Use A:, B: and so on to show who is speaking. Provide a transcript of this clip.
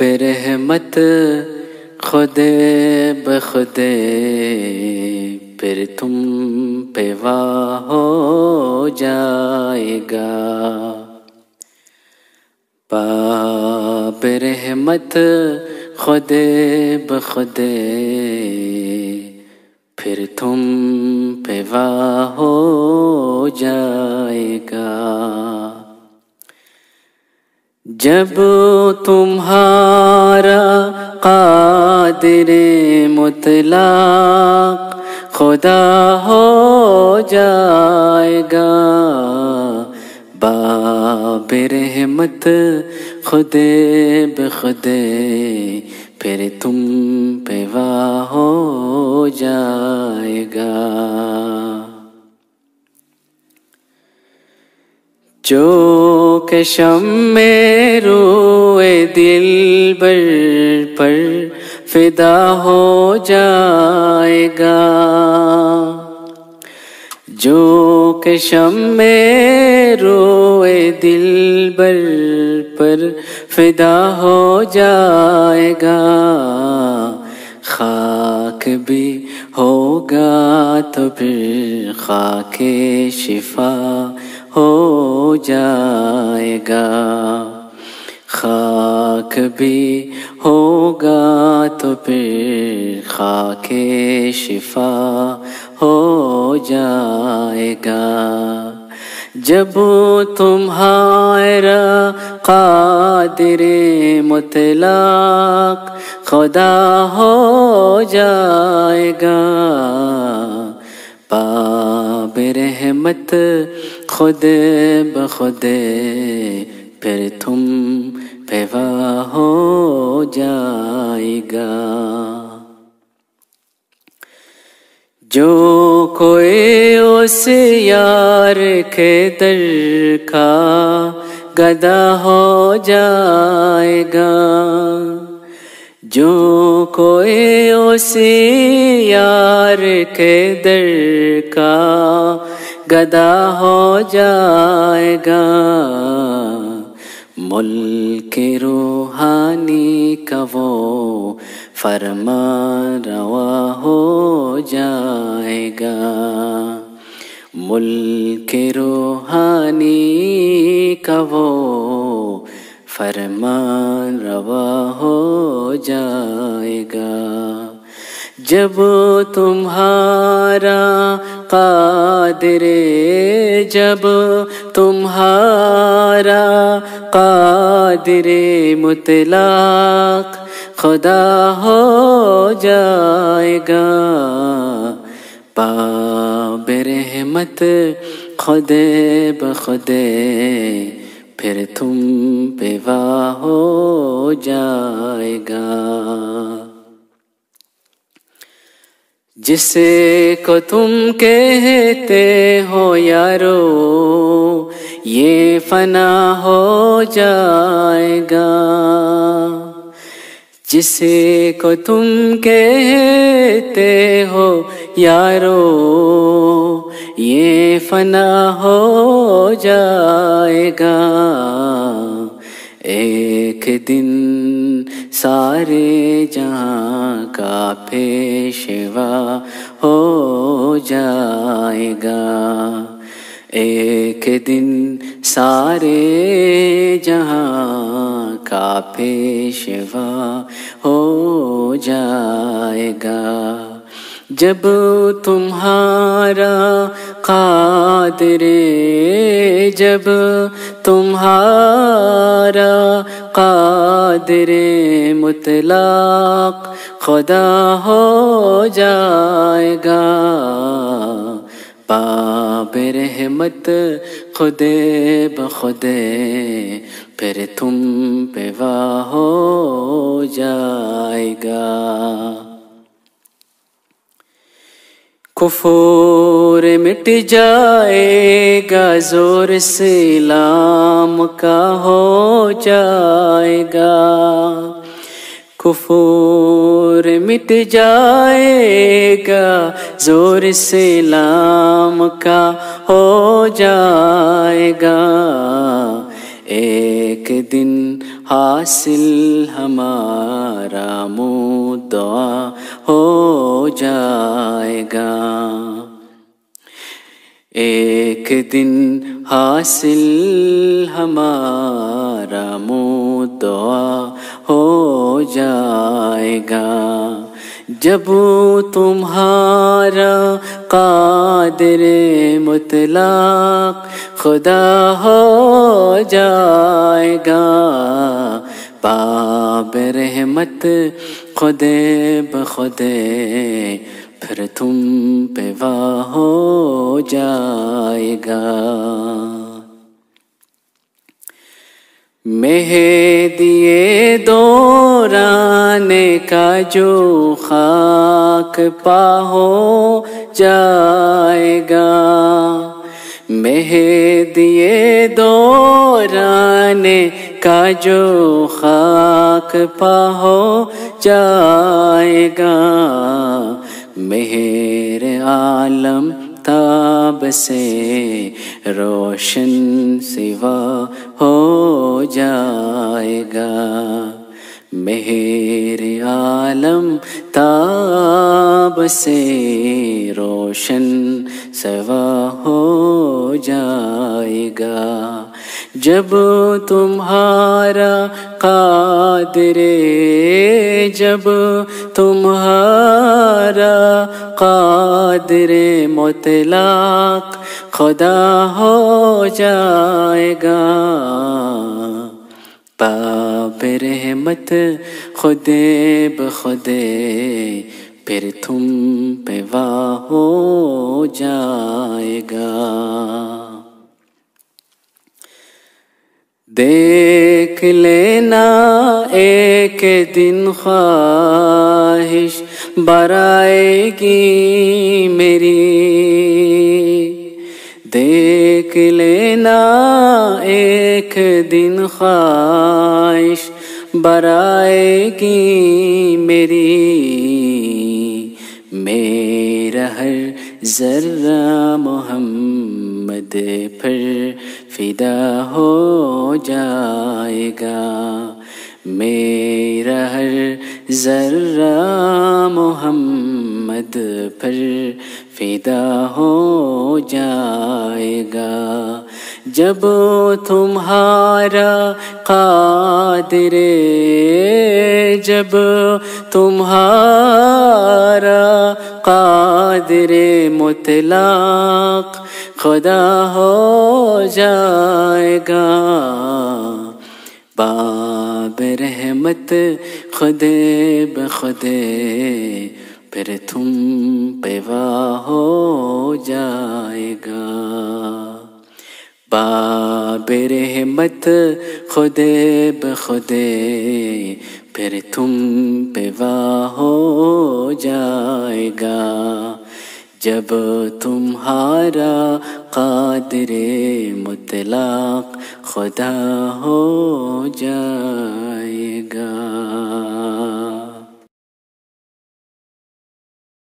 A: رحمت خود بخود پھر تم پہ واہ ہو جائے گا، باب رحمت خود بخود پھر تم پہ واہ ہو جائے گا۔ جب تمہارا قادر مطلق خدا ہو جائے گا، باب رحمت خود بخود پھر تم پہ واہ ہو جائے گا۔ جو کہ شمع روئے دلبر پر فدا ہو جائے گا، جو کہ شمع روئے دلبر پر فدا ہو جائے گا، خاک بھی ہوگا تو پھر خاک شفا ہو جائے گا، خاک بھی ہوگا تو پھر خاک شفا ہو جائے گا۔ جب تمہارا قادر مطلق خدا ہو جائے گا، باب رحمت خود بخود پھر تم پہ واہ ہو جائے گا۔ جو کوئی اس یار کے در کا گدا ہو جائے گا، جو کوئی اس یار کے در کا گدا ہو جائے گا، ملک روحانی کا وہ فرمان روا ہو جائے گا، ملک روحانی کا وہ فرمان روا ہو جائے گا۔ جب تمہارا قادر، جب تمہارا قادر مطلق خدا ہو جائے گا، باب رحمت خود بخود پھر تم پہ واہ ہو جائے گا۔ جس کو تم کہتے ہو یارو یہ فنا ہو جائے گا، جس کو تم کہتے ہو یارو یہ فنا ہو جائے گا، ایک دن سارے جہاں کا پیشوا ہو جائے گا، ایک دن سارے جہاں کا پیشوا ہو جائے گا۔ جب تمہارا قادر، جب تمہارا قادر مطلق خدا ہو جائے گا، باب رحمت خود بخود پھر تم پہ واہ ہو جائے گا۔ کفر مٹ جائے گا، زور اسلام کا ہو جائے گا، کفر مٹ جائے گا، زور اسلام کا ہو جائے گا، ایک دن حاصل ہمارا مدعا ہو جائے گا، ایک دن حاصل ہمارا مدعا ہو جائے گا، جب تمہارا قادر مطلق خدا ہو جائے گا، باب رحمت خود بخود پھر تم پہ وا ہو جائے گا۔ مہدی دوران کا جو خاک پا ہو جائے گا، مہدی دوران کا جو خاک پا ہو جائے گا، مہر عالم تاب سے روشن سوا ہو جائے گا، مہر عالم تاب سے روشن سوا ہو جائے گا، جب تمہارا قادر، جب تمہارا قادر مطلق خدا ہو جائے گا، باب رحمت خود بخود پھر تم پہ وا ہو جائے گا۔ دیکھ لینا ایک دن خواہش برائے گی میری، دیکھ لینا ایک دن خواہش برائے گی میری، میرا ہر ذرہ محمد پر فدا ہو جائے گا، میرا ہر ذرہ محمد پر فدا ہو جائے گا، جب تمہارا قادر، جب تمہارا قادر مطلق خدا ہو جائے گا، باب رحمت خود بخود پھر تم پہ وا ہو جائے گا، باب رحمت خود بخود پھر تم پہ وا ہو جائے گا، جب تمہارا قادر مطلق خدا ہو جائے گا۔